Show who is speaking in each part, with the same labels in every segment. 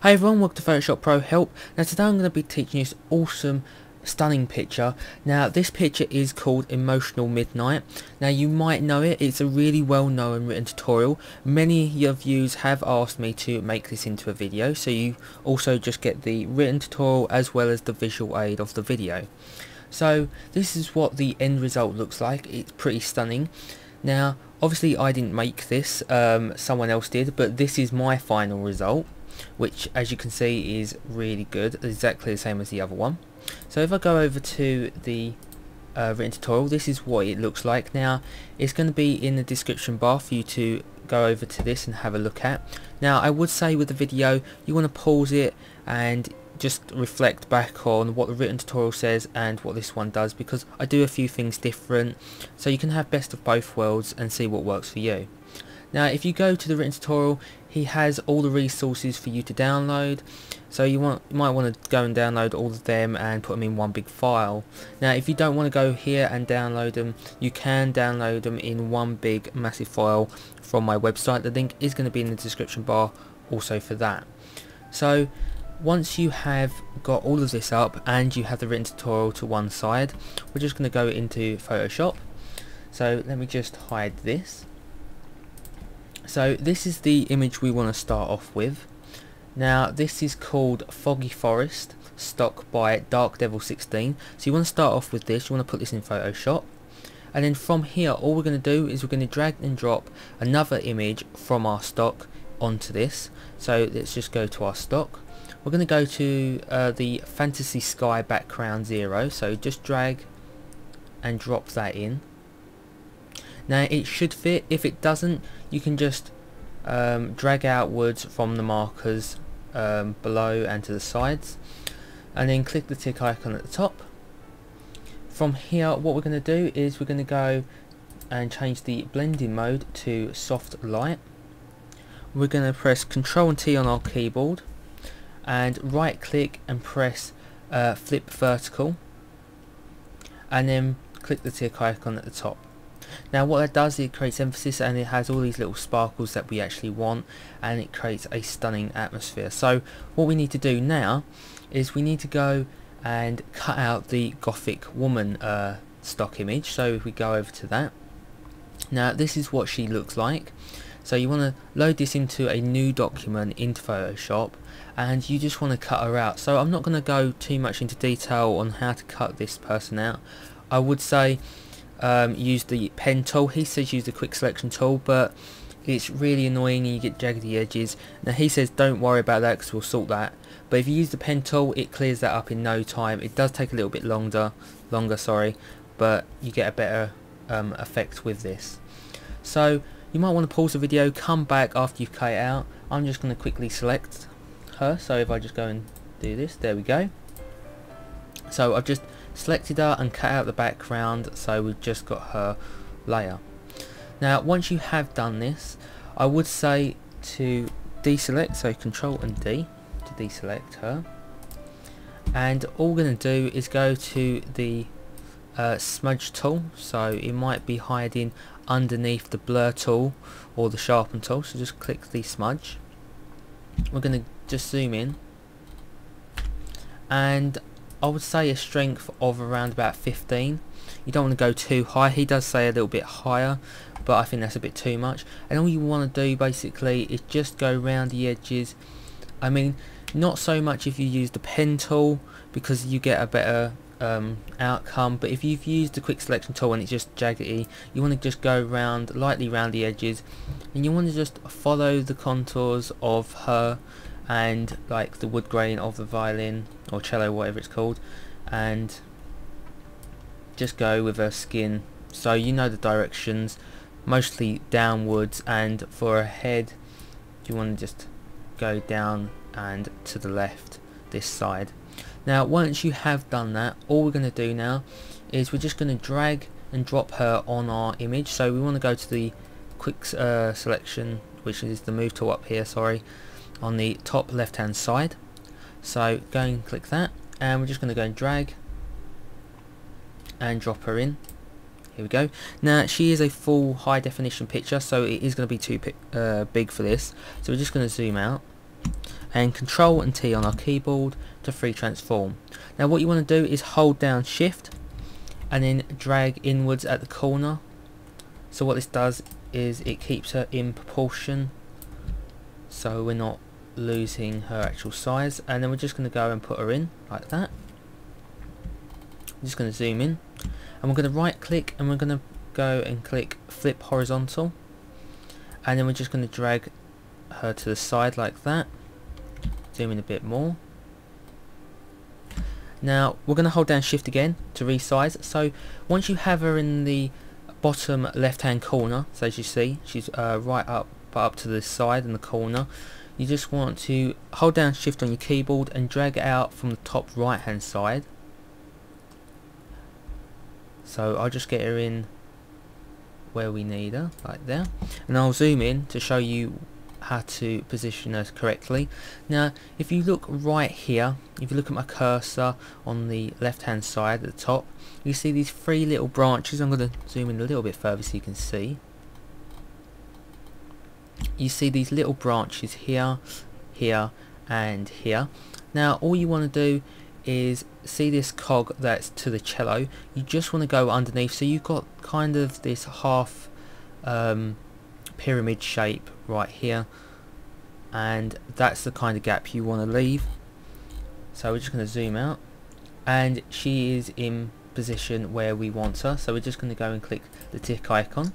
Speaker 1: Hi everyone, welcome to Photoshop Pro Help. Now today I'm going to be teaching you this awesome, stunning picture. Now this picture is called Emotional Midnight. Now you might know it, it's a really well known written tutorial. Many of you have asked me to make this into a video, so you also just get the written tutorial as well as the visual aid of the video. So this is what the end result looks like. It's pretty stunning. Now obviously I didn't make this, someone else did, but this is my final result, which as you can see is really good, exactly the same as the other one. So if I go over to the written tutorial, this is what it looks like. Now it's going to be in the description bar for you to go over to this and have a look at. Now I would say with the video you want to pause it and just reflect back on what the written tutorial says and what this one does, because I do a few things different, so you can have best of both worlds and see what works for you. Now if you go to the written tutorial, he has all the resources for you to download, so you might want to go and download all of them and put them in one big file. Now if you don't want to go here and download them, you can download them in one big massive file from my website. The link is going to be in the description bar also for that. So once you have got all of this up and you have the written tutorial to one side, we're just going to go into Photoshop. So let me just hide this. So this is the image we want to start off with. Now this is called Foggy Forest stock by Dark Devil 16. So you want to start off with this, you want to put this in Photoshop, and then from here all we're going to do is we're going to drag and drop another image from our stock onto this. So let's just go to our stock. We're going to go to the Fantasy Sky background 0, so just drag and drop that in. Now it should fit. If it doesn't, you can just drag outwards from the markers below and to the sides, and then click the tick icon at the top. From here what we're going to do is we're going to go and change the blending mode to soft light. We're going to press Ctrl and T on our keyboard and right click and press flip vertical, and then click the tick icon at the top. Now what that does, it creates emphasis and it has all these little sparkles that we actually want, and it creates a stunning atmosphere. So what we need to do now is we need to go and cut out the Gothic woman stock image. So if we go over to that, now this is what she looks like. So you want to load this into a new document into Photoshop, and you just want to cut her out. So I'm not going to go too much into detail on how to cut this person out. I would say use the pen tool. He says use the quick selection tool, but it's really annoying and you get jaggedy edges. Now he says don't worry about that because we'll sort that, but if you use the pen tool it clears that up in no time. It does take a little bit longer, but you get a better effect with this. So you might want to pause the video, come back after you've cut it out. I'm just going to quickly select her, so if I just go and do this, there we go. So I've just selected her and cut out the background, so we've just got her layer. Now once you have done this, I would say to deselect, so Control and D to deselect her, and all we're going to do is go to the smudge tool. So it might be hiding underneath the blur tool or the sharpen tool, so just click the smudge. We're going to just zoom in, and I would say a strength of around about 15. You don't want to go too high. He does say a little bit higher, but I think that's a bit too much. And all you want to do basically is just go around the edges. I mean, not so much if you use the pen tool, because you get a better outcome, but if you've used the quick selection tool and it's just jaggedy, you want to just go round lightly round the edges, and you want to just follow the contours of her and like the wood grain of the violin or cello, whatever it's called, and just go with her skin, so you know the directions, mostly downwards, and for her head you want to just go down and to the left this side. Now once you have done that, all we're going to do now is we're just going to drag and drop her on our image. So we want to go to the quick selection, which is the move tool up here, sorry, on the top left hand side. So go and click that, and we're just going to go and drag and drop her in. Here we go. Now she is a full high definition picture, so it is going to be too big for this, so we're just going to zoom out, and Control and T on our keyboard to free transform. Now what you want to do is hold down Shift and then drag inwards at the corner. So what this does is it keeps her in proportion, so we're not losing her actual size. And then we're just going to go and put her in like that. I'm just going to zoom in, and we're going to right click, and we're going to go and click flip horizontal, and then we're just going to drag her to the side like that. Zoom in a bit more. Now we're going to hold down Shift again to resize. So once you have her in the bottom left hand corner, so as you see she's right up, but up to the side in the corner, you just want to hold down Shift on your keyboard and drag it out from the top right hand side. So I'll just get her in where we need her, like there, and I'll zoom in to show you how to position her correctly. Now if you look right here, if you look at my cursor on the left hand side at the top, you see these three little branches. I'm going to zoom in a little bit further so you can see. You see these little branches here, here and here. Now all you want to do is see this cog that's to the cello, you just want to go underneath, so you've got kind of this half pyramid shape right here, and that's the kind of gap you want to leave. So we're just going to zoom out, and she is in position where we want her, so we're just going to go and click the tick icon,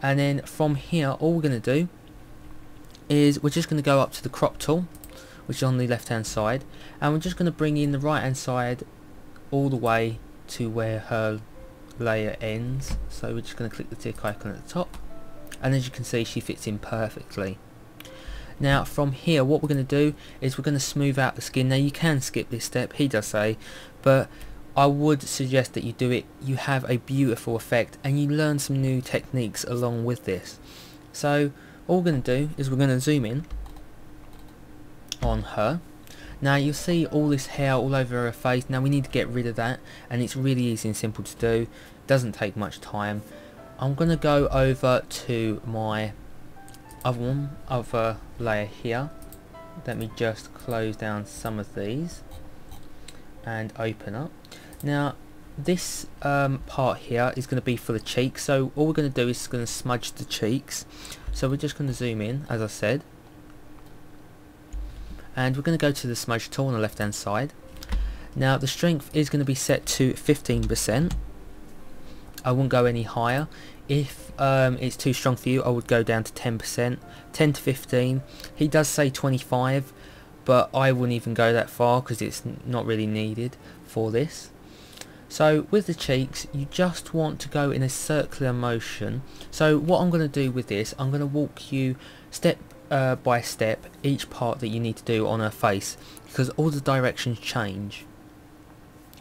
Speaker 1: and then from here all we're going to do is we're just going to go up to the crop tool, which is on the left hand side, and we're just going to bring in the right hand side all the way to where her layer ends. So we're just going to click the tick icon at the top, and as you can see she fits in perfectly. Now from here what we're going to do is we're going to smooth out the skin. Now you can skip this step, he does say, but I would suggest that you do it. You have a beautiful effect and you learn some new techniques along with this. So all we're going to do is we're going to zoom in on her. Now you'll see all this hair all over her face. Now we need to get rid of that, and it's really easy and simple to do. Doesn't take much time. I'm going to go over to my other layer here. Let me just close down some of these and open up. Now this part here is going to be for the cheeks, so all we're going to do is going to smudge the cheeks. So we're just going to zoom in, as I said, and we're going to go to the smudge tool on the left hand side. Now the strength is going to be set to 15%. I won't go any higher. If it's too strong for you, I would go down to 10%, 10 to 15. He does say 25, but I wouldn't even go that far because it's not really needed for this. So with the cheeks, you just want to go in a circular motion. So what I'm going to do with this, I'm going to walk you step by step each part that you need to do on her face, because all the directions change.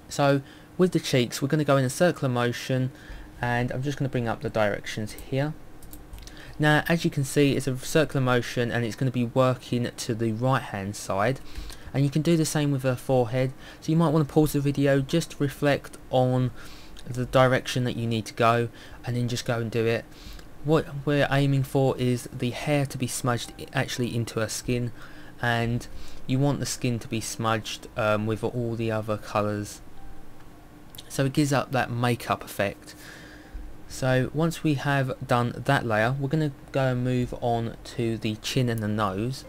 Speaker 1: So with the cheeks, we're going to go in a circular motion, and I'm just going to bring up the directions here. Now as you can see, it's a circular motion and it's going to be working to the right hand side, and you can do the same with her forehead. So you might want to pause the video, just reflect on the direction that you need to go, and then just go and do it. What we're aiming for is the hair to be smudged actually into her skin, and you want the skin to be smudged with all the other colours, so it gives up that makeup effect. So once we have done that layer, we're going to go and move on to the chin and the nose.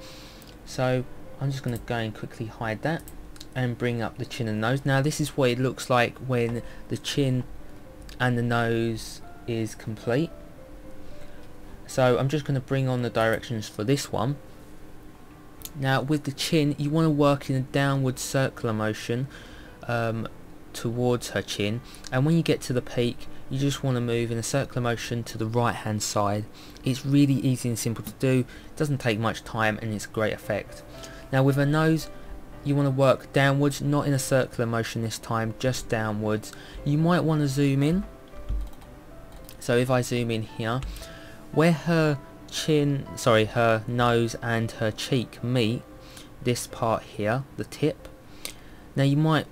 Speaker 1: So I'm just going to go and quickly hide that and bring up the chin and nose. Now this is what it looks like when the chin and the nose is complete. So I'm just going to bring on the directions for this one. Now with the chin, you want to work in a downward circular motion towards her chin, and when you get to the peak, you just want to move in a circular motion to the right hand side. It's really easy and simple to do, doesn't take much time, and it's a great effect. Now with her nose, you want to work downwards, not in a circular motion this time, just downwards. You might want to zoom in. So if I zoom in here, where her her nose and her cheek meet, this part here, the tip. Now you might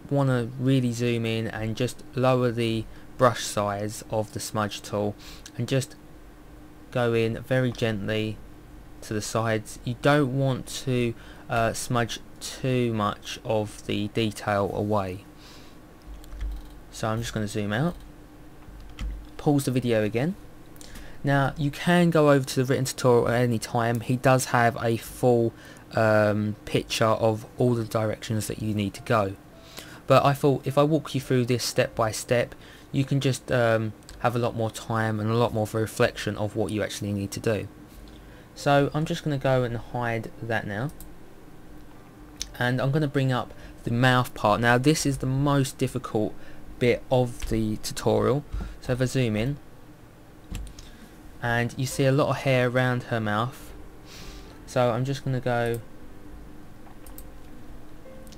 Speaker 1: want to really zoom in and just lower the brush size of the smudge tool and just go in very gently to the sides. You don't want to smudge too much of the detail away. So I'm just going to zoom out, pause the video again. Now you can go over to the written tutorial at any time. He does have a full picture of all the directions that you need to go, but I thought if I walk you through this step by step, you can just have a lot more time and a lot more of a reflection of what you actually need to do. So I'm just going to go and hide that now, and I'm going to bring up the mouth part. Now this is the most difficult bit of the tutorial. So if I zoom in, and you see a lot of hair around her mouth, so I'm just going to go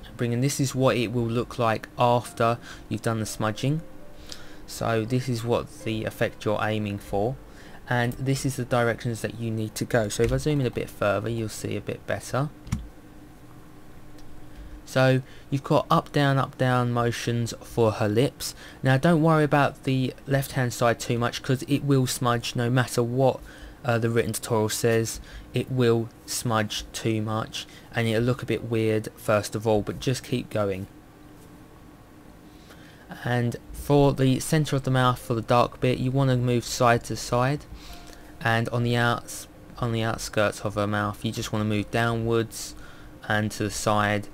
Speaker 1: and bring in. This is what it will look like after you've done the smudging. So this is what the effect you're aiming for, and this is the directions that you need to go. So if I zoom in a bit further, you'll see a bit better. So you've got up down motions for her lips. Now don't worry about the left hand side too much, because it will smudge no matter what the written tutorial says. It will smudge too much and it'll look a bit weird first of all, but just keep going. And for the center of the mouth, for the dark bit, you want to move side to side, and on the outskirts of her mouth you just want to move downwards and to the side,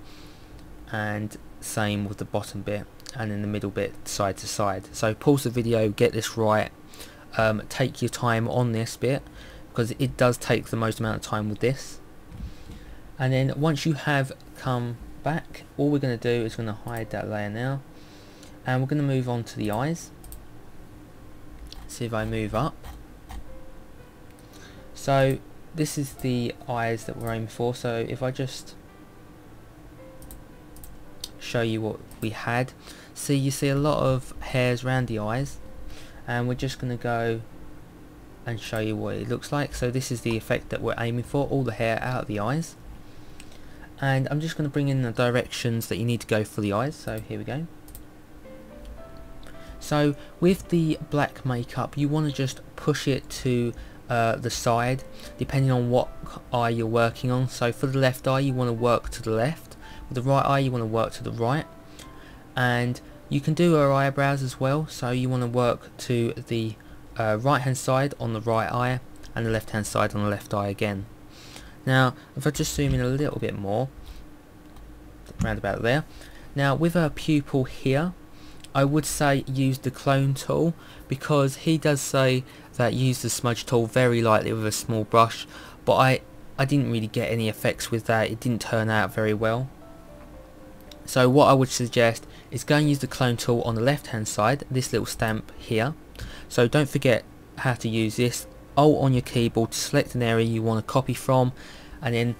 Speaker 1: and same with the bottom bit, and in the middle bit side to side. So pause the video, get this right, take your time on this bit because it does take the most amount of time with this. And then once you have come back, all we're going to do is going to hide that layer now, and we're going to move on to the eyes. See if I move up. So this is the eyes that we're aiming for. So if I just show you what we had, see, you see a lot of hairs around the eyes, and we're just going to go and show you what it looks like. So this is the effect that we're aiming for, all the hair out of the eyes. And I'm just going to bring in the directions that you need to go for the eyes. So here we go. So with the black makeup, you want to just push it to the side depending on what eye you're working on. So for the left eye you want to work to the left, with the right eye you want to work to the right, and you can do her eyebrows as well. So you want to work to the right hand side on the right eye and the left hand side on the left eye again. Now if I just zoom in a little bit more, around about there. Now with her pupil here, I would say use the clone tool, because he does say that use the smudge tool very lightly with a small brush, but I didn't really get any effects with that. It didn't turn out very well. So what I would suggest is go and use the clone tool on the left hand side, this little stamp here. So don't forget how to use this. Alt on your keyboard to select an area you want to copy from, and then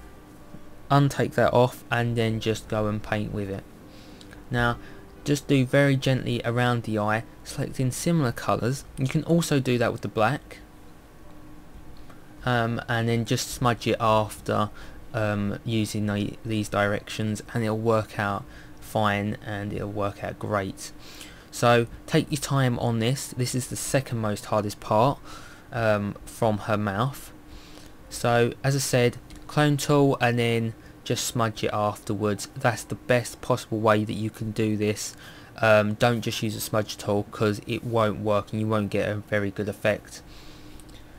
Speaker 1: untake that off, and then just go and paint with it. Now just do very gently around the eye, selecting similar colours. You can also do that with the black, and then just smudge it after using these directions, and it'll work out fine and it'll work out great. So take your time on this. This is the second most hardest part from her mouth. So as I said, clone tool and then just smudge it afterwards. That's the best possible way that you can do this. Don't just use a smudge tool, because it won't work and you won't get a very good effect.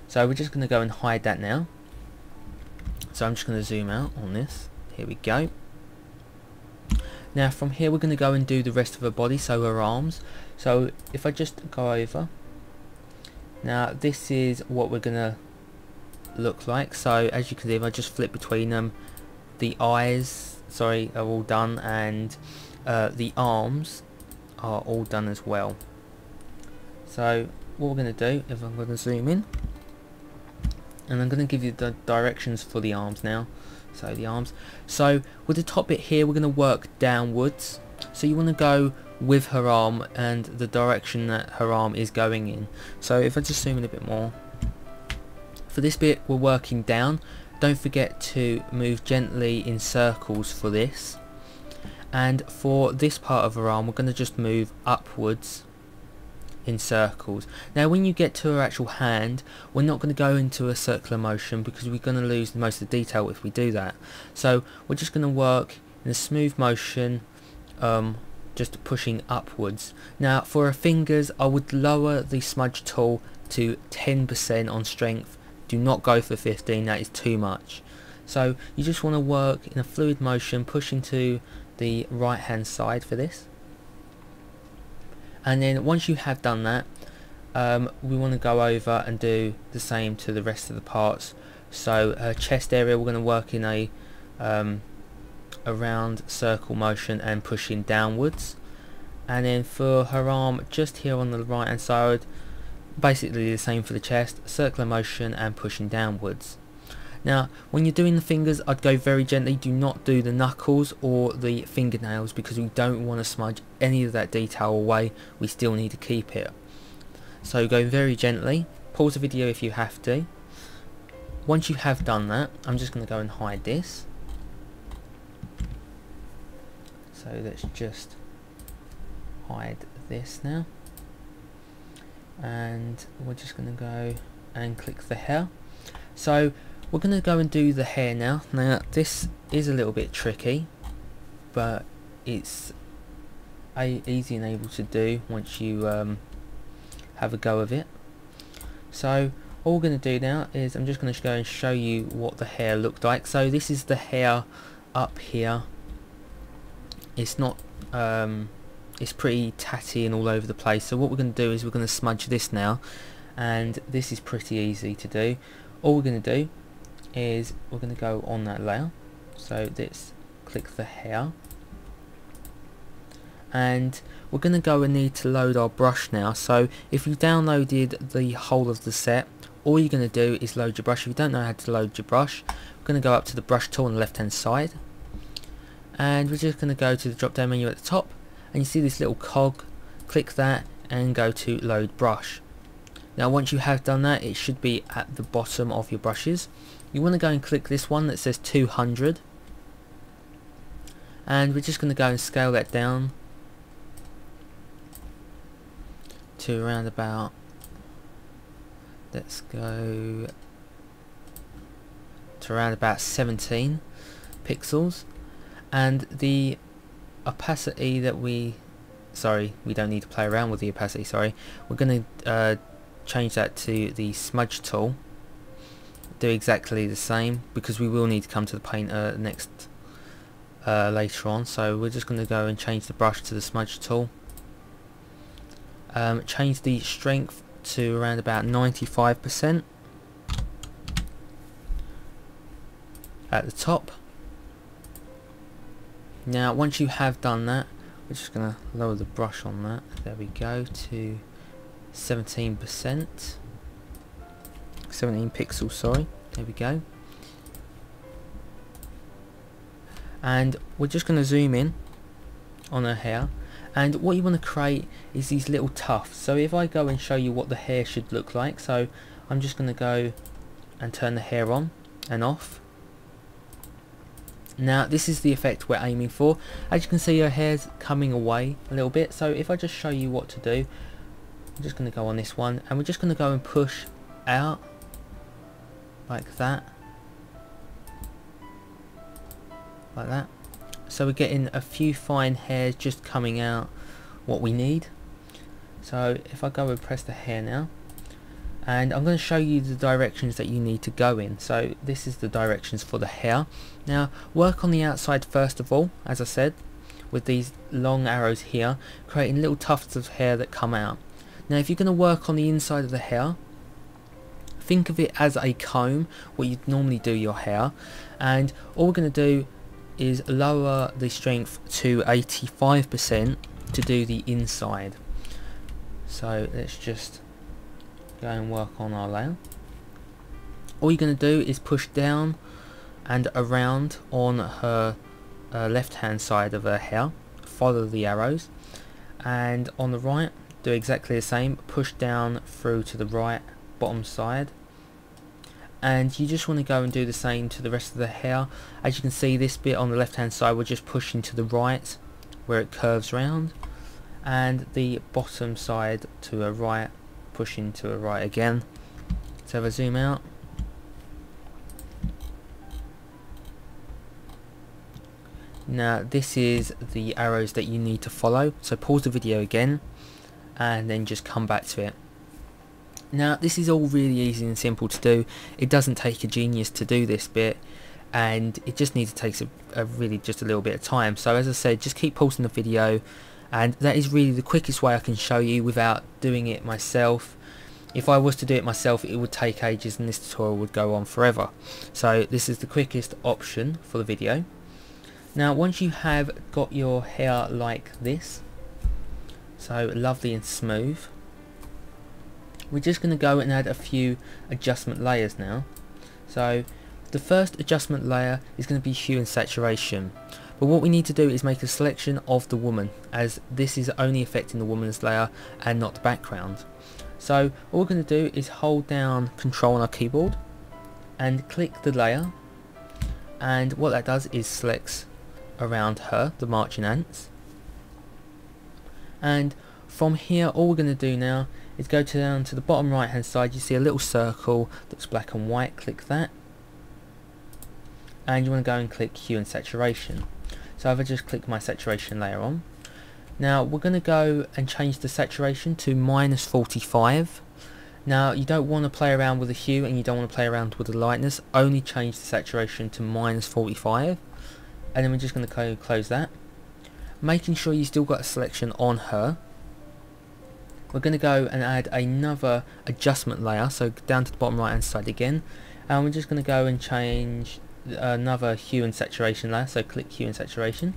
Speaker 1: So we're just going to go and hide that now. So I'm just going to zoom out on this. Here we go. Now from here we're going to go and do the rest of her body, so her arms. So if I just go over, now this is what we're going to look like. So as you can see, if I just flip between them, the eyes, sorry, are all done, and the arms are all done as well. So what we're going to do, if I'm going to zoom in, and I'm going to give you the directions for the arms now. So the arms, so with the top bit here we're going to work downwards, so you want to go with her arm and the direction that her arm is going in. So if I just zoom in a bit more, for this bit we're working down. Don't forget to move gently in circles for this, and for this part of her arm we're going to just move upwards in circles. Now when you get to her actual hand, we're not going to go into a circular motion because we're going to lose most of the detail if we do that. So we're just going to work in a smooth motion, just pushing upwards. Now for her fingers, I would lower the smudge tool to 10% on strength. Do not go for 15, that is too much. So you just want to work in a fluid motion, pushing to the right hand side for this. And then once you have done that, we want to go over and do the same to the rest of the parts. So her chest area, we're going to work in a round circle motion and pushing downwards. And then for her arm, just here on the right hand side, basically the same for the chest, circular motion and pushing downwards. Now when you're doing the fingers, I'd go very gently. Do not do the knuckles or the fingernails because we don't want to smudge any of that detail away. We still need to keep it. So go very gently. Pause the video if you have to. Once you have done that, I'm just going to go and hide this. So let's just hide this now. And we're just going to go and click the hair. So we're going to go and do the hair now. Now this is a little bit tricky, but it's easy and able to do once you have a go of it. So all we're going to do now is I'm just going to go and show you what the hair looked like. So this is the hair up here. It's not it's pretty tatty and all over the place. So what we're going to do is we're going to smudge this now, and this is pretty easy to do. All we're going to do is we're going to go on that layer. So let's click the hair, and we're going to go and need to load our brush now. So if you downloaded the whole of the set, all you're going to do is load your brush. If you don't know how to load your brush, we're going to go up to the brush tool on the left hand side, and we're just going to go to the drop down menu at the top, and you see this little cog. Click that and go to load brush. Now once you have done that, it should be at the bottom of your brushes. You want to go and click this one that says 200, and we're just going to go and scale that down to around about, let's go to around about 17 pixels. And the opacity that we don't need to play around with the opacity, we're going to change that to the smudge tool. Do exactly the same because we will need to come to the painter next later on. So we're just going to go and change the brush to the smudge tool. Change the strength to around about 95% at the top. Now once you have done that, we're just going to lower the brush on that. There we go, to 17%. 17 pixels, sorry. There we go. And we're just going to zoom in on her hair, and what you want to create is these little tufts. So if I go and show you what the hair should look like, so I'm just going to go and turn the hair on and off. Now this is the effect we're aiming for. As you can see, her hair's coming away a little bit, so if I just show you what to do, I'm just going to go on this one, and we're just going to go and push out like that, so we're getting a few fine hairs just coming out what we need. So if I go and press the hair now, and I'm going to show you the directions that you need to go in. So this is the directions for the hair. Now work on the outside first of all, as I said, with these long arrows here, creating little tufts of hair that come out. Now if you're going to work on the inside of the hair, think of it as a comb, what you'd normally do your hair, and all we're going to do is lower the strength to 85% to do the inside. So let's just go and work on our layer. All you're going to do is push down and around on her left hand side of her hair, follow the arrows, and on the right do exactly the same, push down through to the right bottom side, and you just want to go and do the same to the rest of the hair. As you can see, this bit on the left hand side, we're just pushing to the right where it curves round, and the bottom side to a right, pushing to a right again. So if I zoom out, now this is the arrows that you need to follow, so pause the video again and then just come back to it. Now this is all really easy and simple to do. It doesn't take a genius to do this bit, and it just needs to take really just a little bit of time. So as I said, just keep pausing the video, and that is really the quickest way I can show you without doing it myself. If I was to do it myself, it would take ages and this tutorial would go on forever. So this is the quickest option for the video. Now once you have got your hair like this, so lovely and smooth, we're just going to go and add a few adjustment layers now. So the first adjustment layer is going to be hue and saturation, but what we need to do is make a selection of the woman, as this is only affecting the woman's layer and not the background. So all we're going to do is hold down Control on our keyboard and click the layer, and what that does is selects around her, the marching ants. And from here all we're going to do now is go down to the bottom right hand side. You see a little circle that's black and white, click that, and you want to go and click hue and saturation. So if I just click my saturation layer on, now we're going to go and change the saturation to -45. Now you don't want to play around with the hue and you don't want to play around with the lightness, only change the saturation to -45, and then we're just going to close that, making sure you still got a selection on her. We're going to go and add another adjustment layer, so down to the bottom right hand side again, and we're just going to go and change another hue and saturation layer, so click hue and saturation.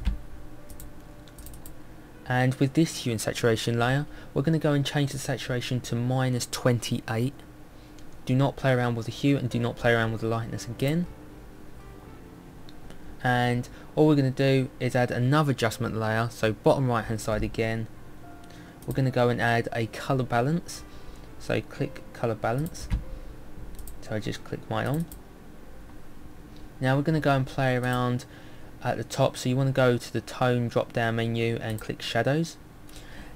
Speaker 1: And with this hue and saturation layer, we're going to go and change the saturation to -28. Do not play around with the hue and do not play around with the lightness again. And all we're going to do is add another adjustment layer, so bottom right hand side again. We're going to go and add a color balance, so click color balance. So I just click mine on. Now we're going to go and play around at the top, so you want to go to the tone drop down menu and click shadows.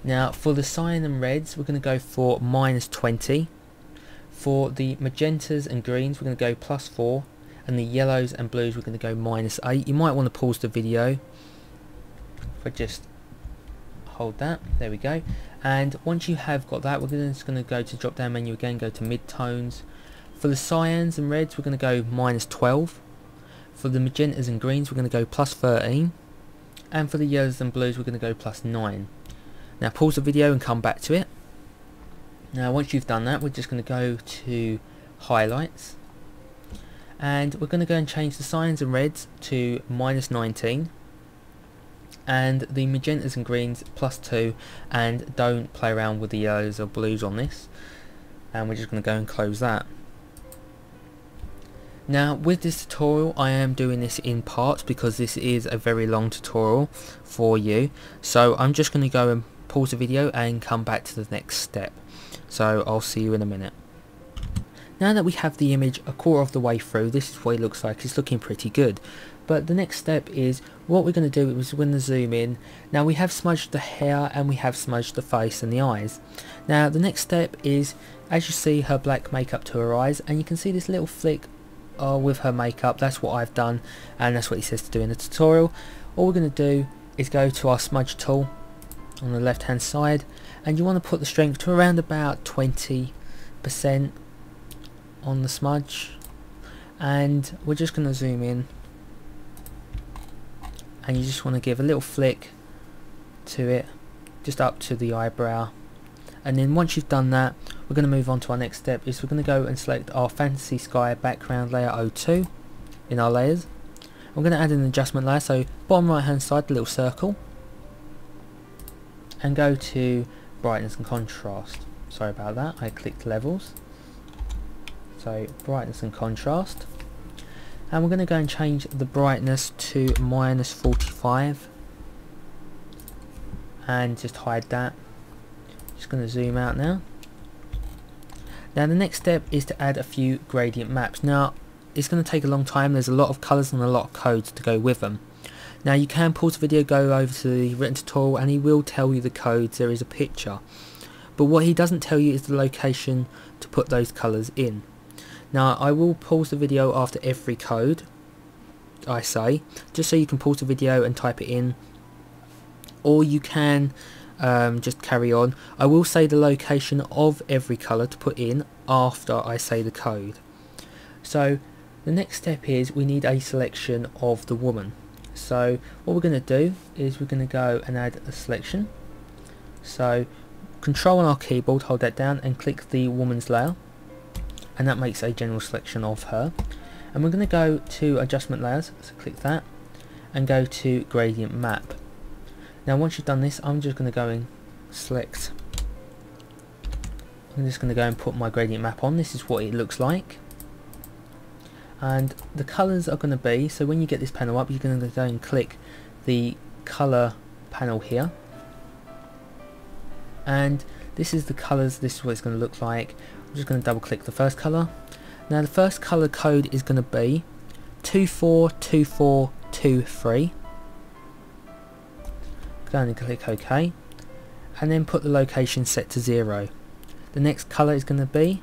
Speaker 1: Now for the cyan and reds we're going to go for -20. For the magentas and greens we're going to go +4, and the yellows and blues we're going to go -8. You might want to pause the video. If I just hold that, there we go. And once you have got that, we're just going to go to drop down menu again, go to mid-tones. For the cyans and reds we're going to go -12. For the magentas and greens we're going to go +13, and for the yellows and blues we're going to go +9. Now pause the video and come back to it. Now once you've done that, we're just going to go to highlights, and we're going to go and change the cyans and reds to -19, and the magentas and greens +2, and don't play around with the yellows or blues on this, and we're just going to go and close that. Now with this tutorial I am doing this in parts because this is a very long tutorial for you, so I'm just going to go and pause the video and come back to the next step. So I'll see you in a minute. Now that we have the image a quarter of the way through, this is what it looks like. It's looking pretty good. But the next step is, what we're going to do is we're going to zoom in. Now we have smudged the hair and we have smudged the face and the eyes. Now the next step is, as you see her black makeup to her eyes, and you can see this little flick with her makeup. That's what I've done, and that's what he says to do in the tutorial. All we're going to do is go to our smudge tool on the left hand side, and you want to put the strength to around about 20% on the smudge, and we're just going to zoom in, and you just want to give a little flick to it just up to the eyebrow. And then once you've done that, we're going to move on to our next step. Is we're going to go and select our Fantasy Sky background layer 02 in our layers. I'm going to add an adjustment layer, so bottom right hand side, the little circle, and go to brightness and contrast. Sorry about that, I clicked levels. So brightness and contrast, and we're going to go and change the brightness to -45, and just hide that. Just going to zoom out now. Now the next step is to add a few gradient maps. Now it's going to take a long time. There's a lot of colours and a lot of codes to go with them. Now you can pause the video, go over to the written tutorial, and he will tell you the codes. There is a picture, but what he doesn't tell you is the location to put those colours in. Now I will pause the video after every code I say, just so you can pause the video and type it in, or you can just carry on. I will say the location of every colour to put in after I say the code. So the next step is we need a selection of the woman. So what we're going to do is we're going to go and add a selection. So control on our keyboard, hold that down and click the woman's layer, and that makes a general selection of her. And we're going to go to adjustment layers, so click that and go to gradient map. Now once you've done this, I'm just going to go and select, I'm just going to go and put my gradient map on. This is what it looks like, and the colours are going to be, so when you get this panel up, you're going to go and click the colour panel here, and this is the colours, this is what it's going to look like. I'm just going to double click the first colour. Now the first colour code is going to be 242423. Go and click OK, and then put the location set to 0. The next colour is going to be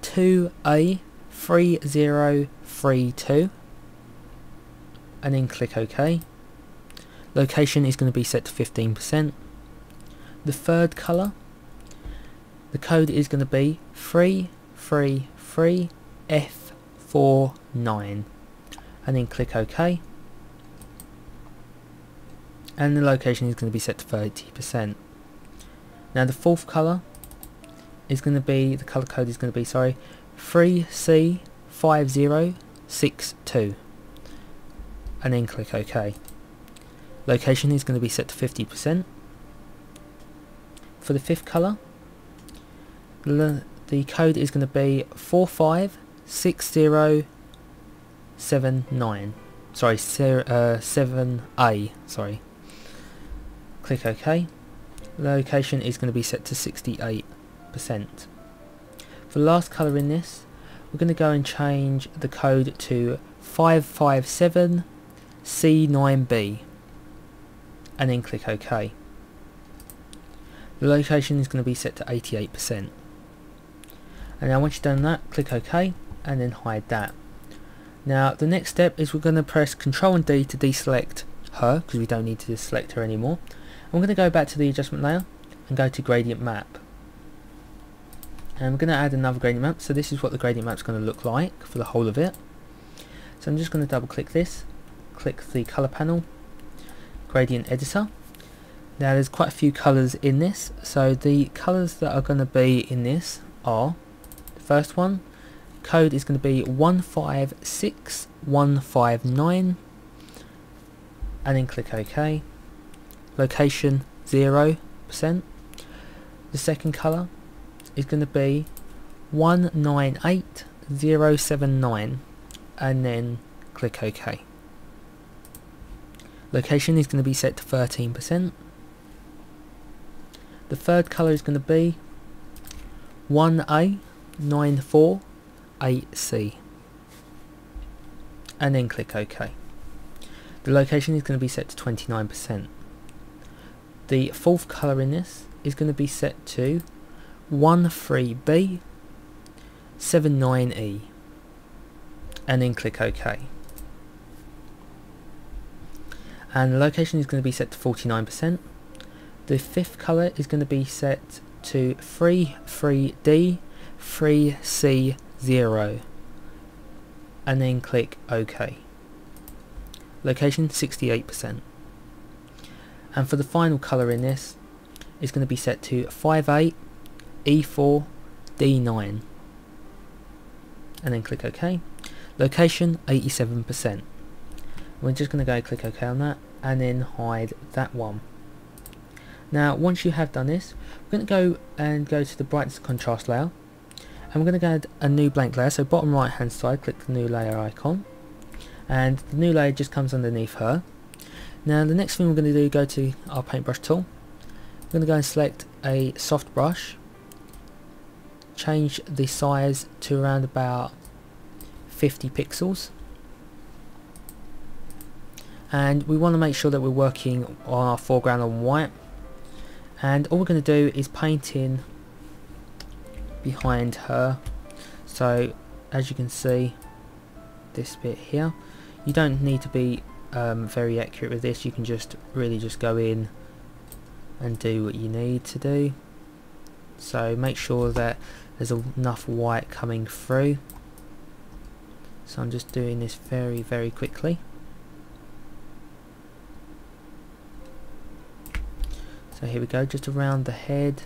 Speaker 1: 2A3032, and then click OK. Location is going to be set to 15%. The third colour, the code is going to be 333F49, and then click OK, and the location is going to be set to 30%. Now the fourth colour is going to be, the colour code is going to be, 3C5062, and then click OK. Location is going to be set to 50%. For the fifth colour, the code is going to be 456079. Sorry, 7A. Sorry. Click OK. Location is going to be set to 68%. For the last colour in this, we're going to go and change the code to 557C9B, and then click OK. The location is going to be set to 88%. And now once you've done that, click OK and then hide that. Now the next step is we're going to press Ctrl and D to deselect her, because we don't need to select her anymore. And we're going to go back to the adjustment layer and go to gradient map. And we're going to add another gradient map. So this is what the gradient map is going to look like for the whole of it. So I'm just going to double click this, click the colour panel, gradient editor. Now there's quite a few colours in this, so the colours that are going to be in this are, the first one, code is going to be 156159, and then click OK. Location 0%. The second colour is going to be 198079, and then click OK. Location is going to be set to 13%. The third colour is going to be 1A948C, and then click OK. The location is going to be set to 29%. The fourth colour in this is going to be set to 13B79E, and then click OK. And the location is going to be set to 49%. The fifth colour is going to be set to 33D3C0, and then click OK. Location 68%. And for the final colour in this is going to be set to 58E4D9, and then click OK. Location 87%. We're just going to go click OK on that and then hide that one. Now once you have done this, we're going to go to the brightness and contrast layer, and we're going to add a new blank layer. So bottom right hand side, click the new layer icon, and the new layer just comes underneath her. Now the next thing we're going to do, go to our paintbrush tool, we're going to go and select a soft brush, change the size to around about 50 pixels, and we want to make sure that we're working on our foreground on white, and all we're going to do is paint in behind her. So as you can see, this bit here, you don't need to be very accurate with this. You can just really just go in and do what you need to do. So make sure that there's enough white coming through. So I'm just doing this very quickly. So here we go, just around the head.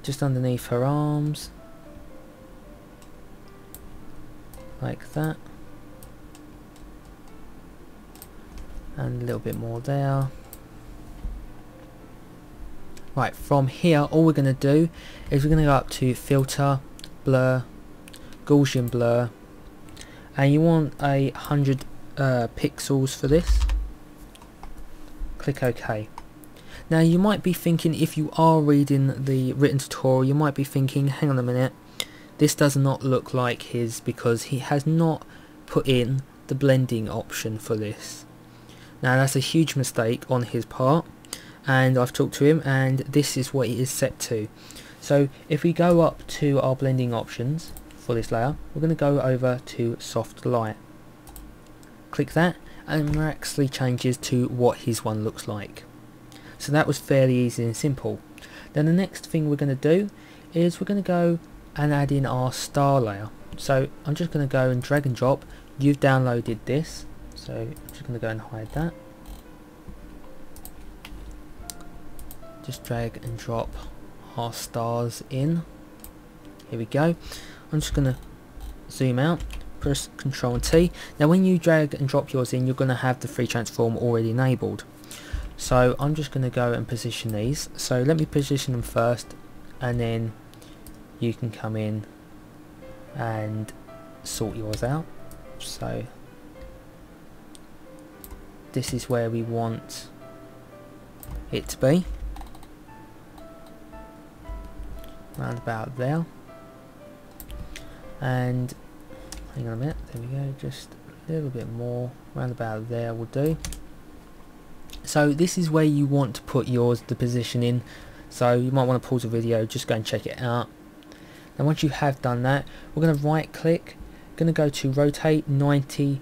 Speaker 1: Just underneath her arms. Like that. And a little bit more there. Right, from here all we're going to do is we're going to go up to filter, blur, Gaussian blur, and you want 100 pixels for this. Click OK. Now you might be thinking, if you are reading the written tutorial, you might be thinking, hang on a minute, this does not look like his, because he has not put in the blending option for this. Now that's a huge mistake on his part, and I've talked to him, and this is what it is set to. So if we go up to our blending options for this layer, we're going to go over to soft light. Click that, and it miraculously changes to what his one looks like. So that was fairly easy and simple. Then the next thing we're going to do is we're going to go and add in our star layer. So I'm just going to go and drag and drop. You've downloaded this, so I'm just going to go and hide that. Just drag and drop our stars in. Here we go. I'm just going to zoom out, press Ctrl and T. Now when you drag and drop yours in, you're going to have the free transform already enabled. So I'm just going to go and position these. So let me position them first, and then you can come in and sort yours out. So this is where we want it to be, round about there. And hang on a minute, there we go, just a little bit more, round about there will do. So this is where you want to put yours, the position in. So you might want to pause the video, just go and check it out. And once you have done that, we're going to right click, going to go to rotate 90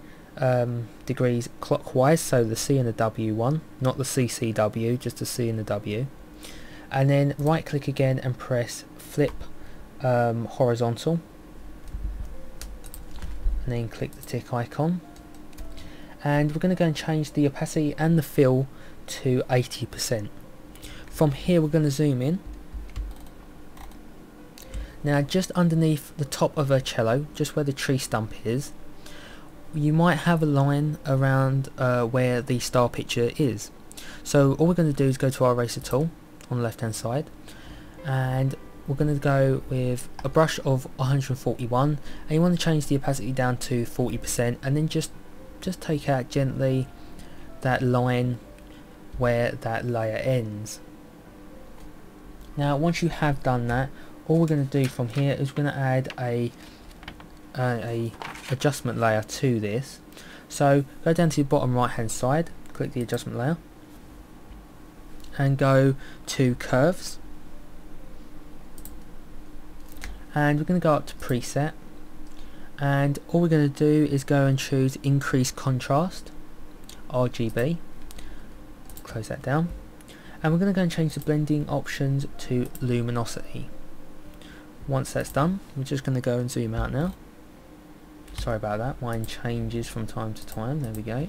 Speaker 1: degrees clockwise, so the C and the W one, not the CCW, just the C and the W. And then right click again and press flip horizontal, and then click the tick icon. And we're going to go and change the opacity and the fill to 80%. From here we're going to zoom in. Now just underneath the top of her cello, just where the tree stump is, you might have a line around where the star picture is. So all we're going to do is go to our eraser tool on the left hand side, and we're going to go with a brush of 141, and you want to change the opacity down to 40%, and then just take out gently that line where that layer ends. Now once you have done that, all we're going to do from here is we're going to add a adjustment layer to this. So go down to the bottom right hand side, click the adjustment layer, and go to curves, and we're going to go up to preset, and all we're going to do is go and choose increase contrast, RGB, close that down, and we're going to go and change the blending options to luminosity. Once that's done, we're just going to go and zoom out now. Sorry about that, mine changes from time to time. There we go.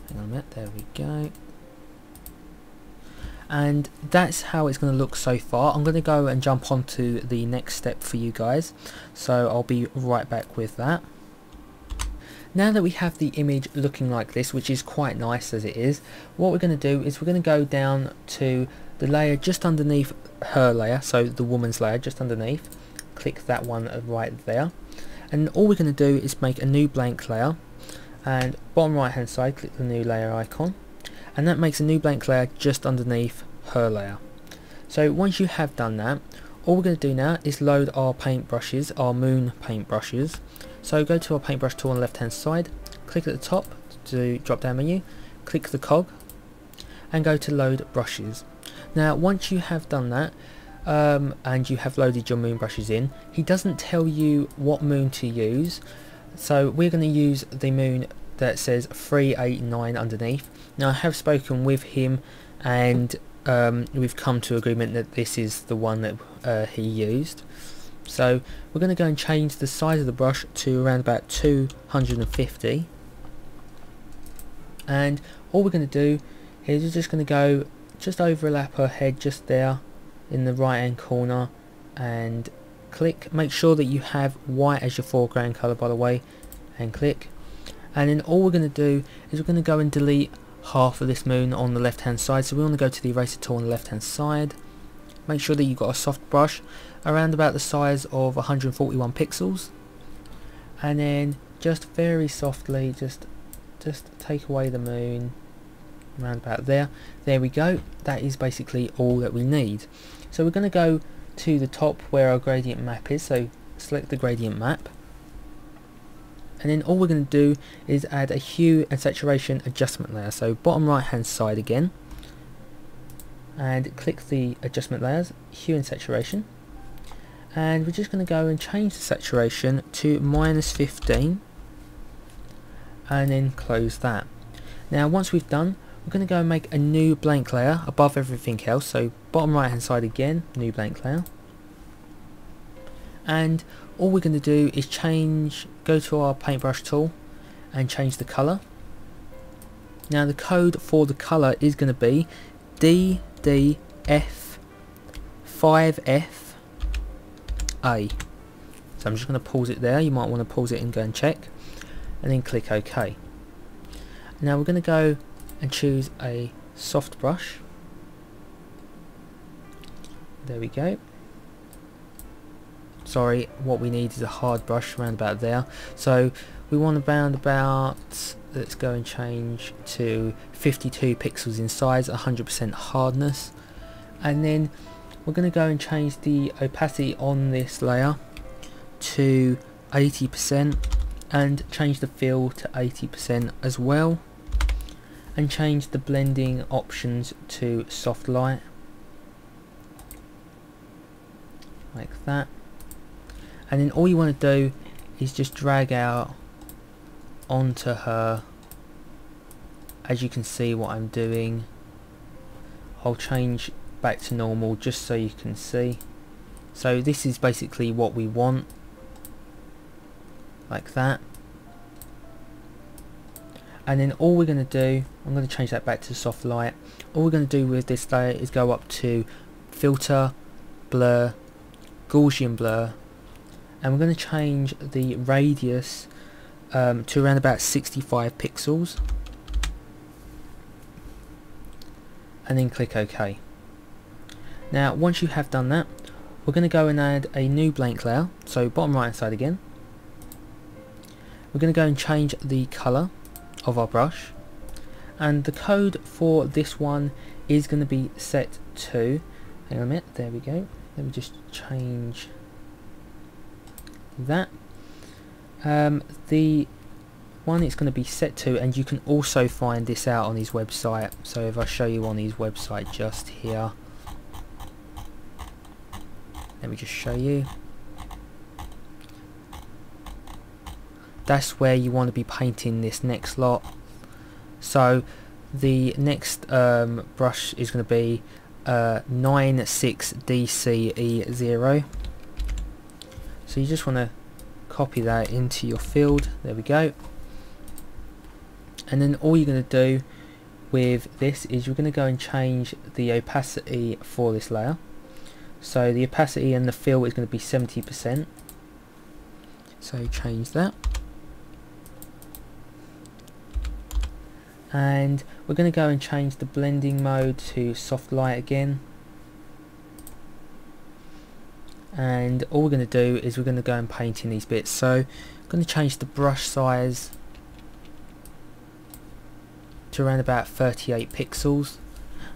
Speaker 1: Hang on a minute, there we go. And that's how it's going to look so far. I'm going to go and jump on to the next step for you guys, so I'll be right back with that. Now that we have the image looking like this, which is quite nice as it is, what we're going to do is we're going to go down to the layer just underneath her layer, so the woman's layer just underneath, click that one right there, and all we're going to do is make a new blank layer, and bottom right hand side click the new layer icon, and that makes a new blank layer just underneath her layer. So once you have done that, all we're going to do now is load our paintbrushes, our moon paintbrushes. So go to our paintbrush tool on the left hand side, click at the top to drop down menu, click the cog and go to load brushes. Now once you have done that and you have loaded your moon brushes in, he doesn't tell you what moon to use, so we're going to use the moon that says 389 underneath. Now I have spoken with him and we've come to agreement that this is the one that he used. So we're going to go and change the size of the brush to around about 250, and all we're going to do is we're just going to go just overlap her head just there in the right hand corner and click. Make sure that you have white as your foreground colour, by the way, and click. And then all we're going to do is we're going to go and delete half of this moon on the left hand side. So we want to go to the eraser tool on the left hand side, make sure that you've got a soft brush around about the size of 141 pixels, and then just very softly just take away the moon around about there. There we go. That is basically all that we need. So we're going to go to the top where our gradient map is, so select the gradient map, and then all we're going to do is add a hue and saturation adjustment layer. So bottom right hand side again, and click the adjustment layers, hue and saturation, and we're just going to go and change the saturation to -15 and then close that. Now once we've done, we're going to go and make a new blank layer above everything else. So bottom right hand side again, new blank layer, and all we're going to do is go to our paintbrush tool and change the colour. Now the code for the colour is going to be DDF5FA. So I'm just going to pause it there. You might want to pause it and go and check, and then click OK. Now we're going to go and choose a soft brush. There we go. Sorry, what we need is a hard brush around about there. So we want around about, let's go and change to 52 pixels in size, 100% hardness, and then we're going to go and change the opacity on this layer to 80% and change the fill to 80% as well, and change the blending options to soft light like that. And then all you want to do is just drag out onto her. As you can see what I'm doing, I'll change back to normal just so you can see. So this is basically what we want, like that. And then all we're going to do, I'm going to change that back to soft light. All we're going to do with this layer is go up to filter, blur, Gaussian blur, and we're going to change the radius to around about 65 pixels, and then click OK. Now once you have done that, we're going to go and add a new blank layer. So bottom right hand side again, we're going to go and change the colour of our brush, and the code for this one is going to be set to, hang on a minute, there we go, let me just change that. The one it's going to be set to, and you can also find this out on his website. So if I show you on his website just here, let me just show you, that's where you want to be painting this next lot. So the next brush is going to be 96DCE0. So you just want to copy that into your field. There we go. And then all you're going to do with this is you're going to go and change the opacity for this layer. So the opacity and the fill is going to be 70%. So change that. And we're going to go and change the blending mode to soft light again. And all we're going to do is we're going to go and paint in these bits. So I'm going to change the brush size to around about 38 pixels,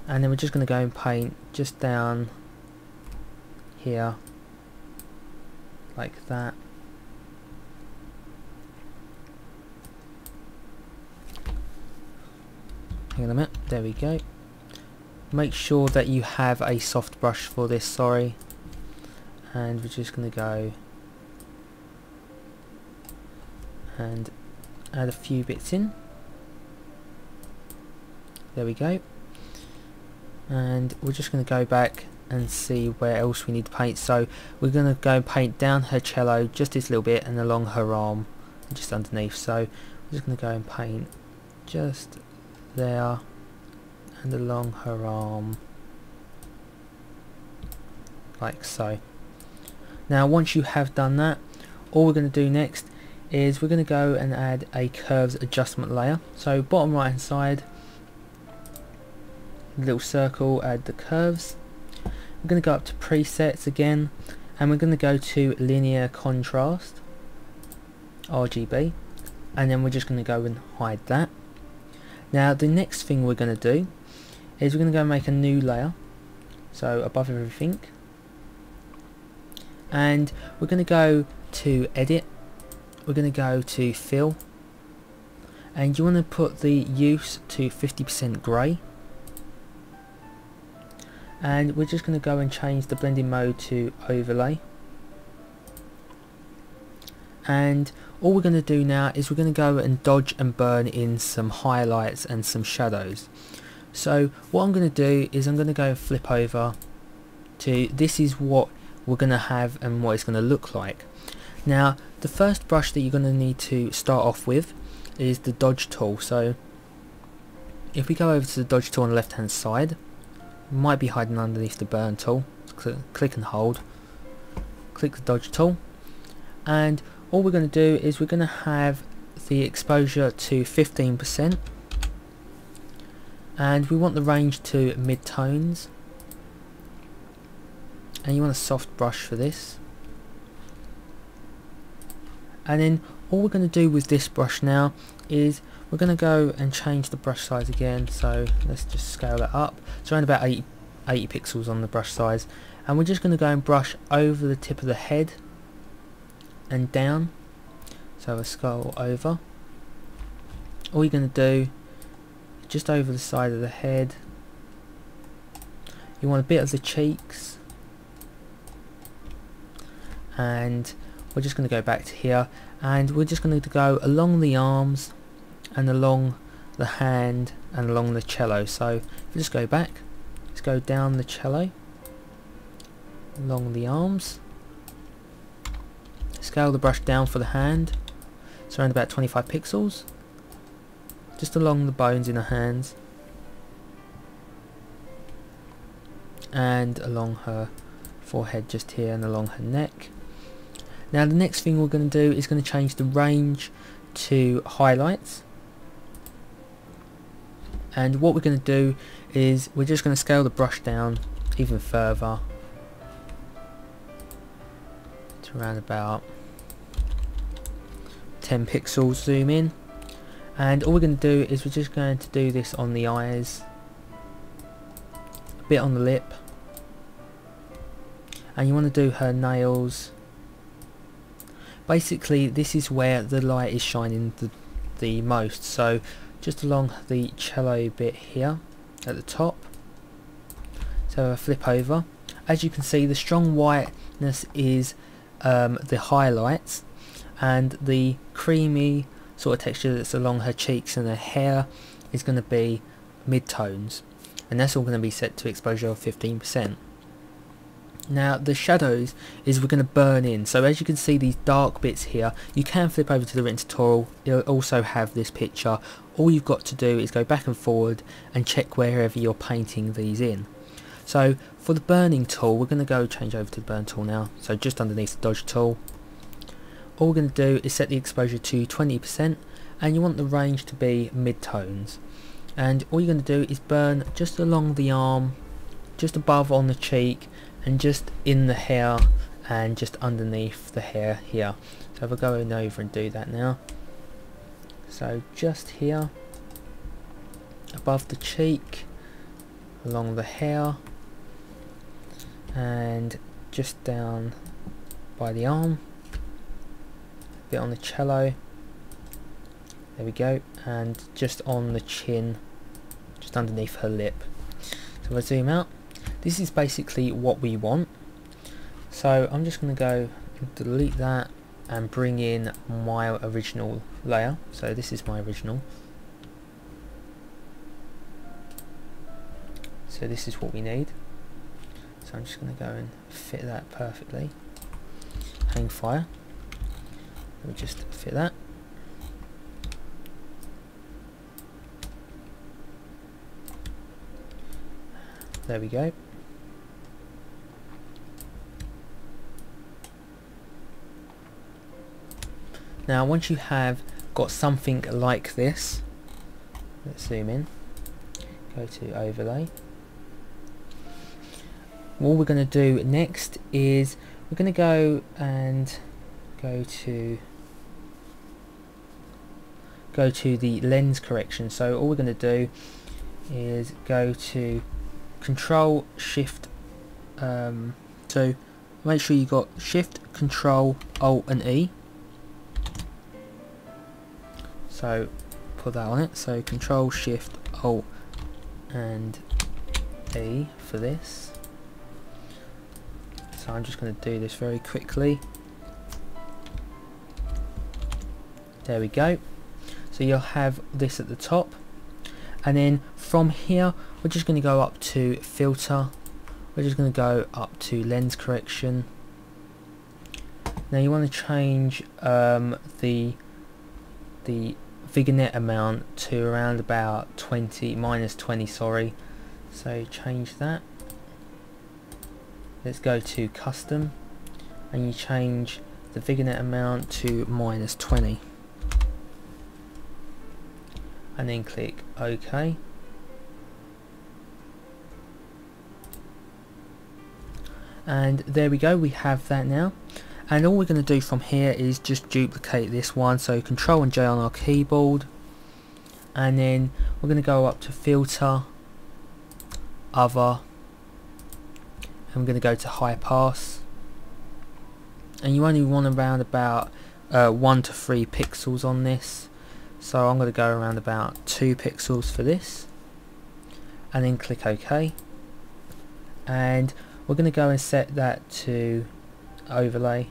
Speaker 1: and then we're just going to go and paint just down here like that. Hang on a minute, there we go. Make sure that you have a soft brush for this, sorry. And we're just going to go and add a few bits in. There we go. And we're just going to go back and see where else we need to paint. So we're going to go paint down her cello just this little bit and along her arm just underneath. So we're just going to go and paint just there and along her arm like so. Now once you have done that, all we're going to do next is we're going to go and add a curves adjustment layer. So bottom right hand side, little circle, add the curves. We're going to go up to presets again, and we're going to go to linear contrast, RGB, and then we're just going to go and hide that. Now the next thing we're going to do is we're going to go and make a new layer, so above everything, and we're going to go to edit, we're going to go to fill, and you want to put the use to 50% grey. And we're just going to go and change the blending mode to overlay. And all we're going to do now is we're going to go and dodge and burn in some highlights and some shadows. So what I'm going to do is I'm going to go and flip over to, this is what we're going to have and what it's going to look like. Now the first brush that you're going to need to start off with is the dodge tool. So if we go over to the dodge tool on the left hand side, might be hiding underneath the burn tool. Click and hold, click the dodge tool, and all we're going to do is we're going to have the exposure to 15%, and we want the range to mid-tones, and you want a soft brush for this. And then all we're going to do with this brush now is we're going to go and change the brush size again, so let's just scale that up. It's around about 80 pixels on the brush size, and we're just going to go and brush over the tip of the head and down, so a scroll over. All you're going to do, just over the side of the head, you want a bit of the cheeks, and we're just going to go back to here, and we're just going to go along the arms and along the hand and along the cello. So if we just go back, let's go down the cello, along the arms, scale the brush down for the hand, it's around about 25 pixels, just along the bones in the hands and along her forehead just here and along her neck. Now the next thing we're going to do is going to change the range to highlights, and what we're going to do is we're just going to scale the brush down even further to around about 10 pixels, zoom in, and all we're going to do is we're just going to do this on the eyes, a bit on the lip, and you want to do her nails. Basically this is where the light is shining the most, so just along the cello bit here at the top. So I flip over, as you can see the strong whiteness is the highlights, and the creamy sort of texture that's along her cheeks and her hair is going to be mid-tones, and that's all going to be set to exposure of 15%. Now the shadows is we're going to burn in, so as you can see these dark bits here, you can flip over to the written tutorial, it'll also have this picture. All you've got to do is go back and forward and check wherever you're painting these in. So for the burning tool, we're going to go change over to the burn tool now, so just underneath the dodge tool. All we're going to do is set the exposure to 20%, and you want the range to be mid-tones, and all you're going to do is burn just along the arm, just above on the cheek, and just in the hair and just underneath the hair here. So if I go over and do that now, so just here above the cheek, along the hair, and just down by the arm, a bit on the cello, there we go, and just on the chin, just underneath her lip. So if I zoom out, this is basically what we want. So I'm just going to go and delete that and bring in my original layer. So this is my original. So this is what we need. So I'm just going to go and fit that perfectly. Hang fire. We'll just fit that. There we go. Now once you have got something like this, let's zoom in, go to overlay. What we're going to do next is we're going to go and go to the lens correction. So all we're going to do is go to Control Shift, so make sure you got Shift, Control, Alt and E. So put that on it, so Control Shift Alt and E for this. So I'm just going to do this very quickly. There we go. So you'll have this at the top, and then from here we're just going to go up to filter, we're just going to go up to lens correction. Now you want to change the vignette amount to around about 20, minus 20, sorry. So change that. Let's go to custom and you change the vignette amount to minus 20 and then click OK. And there we go, we have that now. And all we're going to do from here is just duplicate this one, so Control and J on our keyboard, and then we're going to go up to filter, other, and we're going to go to high pass, and you only want around about 1 to 3 pixels on this, so I'm going to go around about 2 pixels for this, and then click OK. And we're going to go and set that to overlay,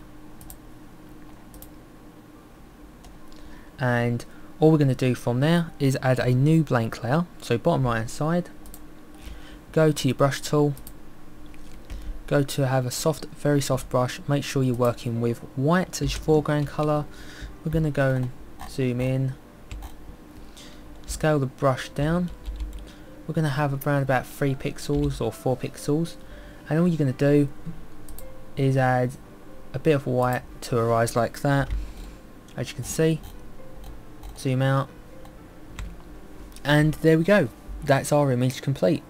Speaker 1: and all we're going to do from there is add a new blank layer. So bottom right hand side, go to your brush tool, go to have a soft, very soft brush, make sure you're working with white as your foreground colour. We're going to go and zoom in, scale the brush down, we're going to have around about 3 pixels or 4 pixels, and all you're going to do is add a bit of white to her eyes like that, as you can see. Zoom out, and there we go, that's our image complete.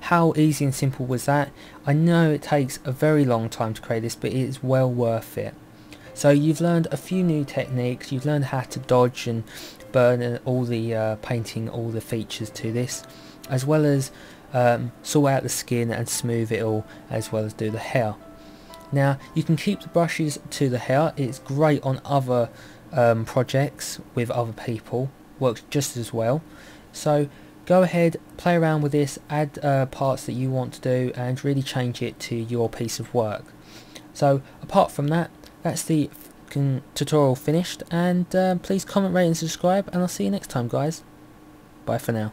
Speaker 1: How easy and simple was that? I know it takes a very long time to create this, but it is well worth it. So you've learned a few new techniques, you've learned how to dodge and burn and all the painting all the features to this, as well as sort out the skin and smooth it all, as well as do the hair. Now you can keep the brushes to the hair, it's great on other projects with other people, works just as well. So go ahead, play around with this, add parts that you want to do and really change it to your piece of work. So apart from that, that's the tutorial finished, and please comment, rate and subscribe, and I'll see you next time guys. Bye for now.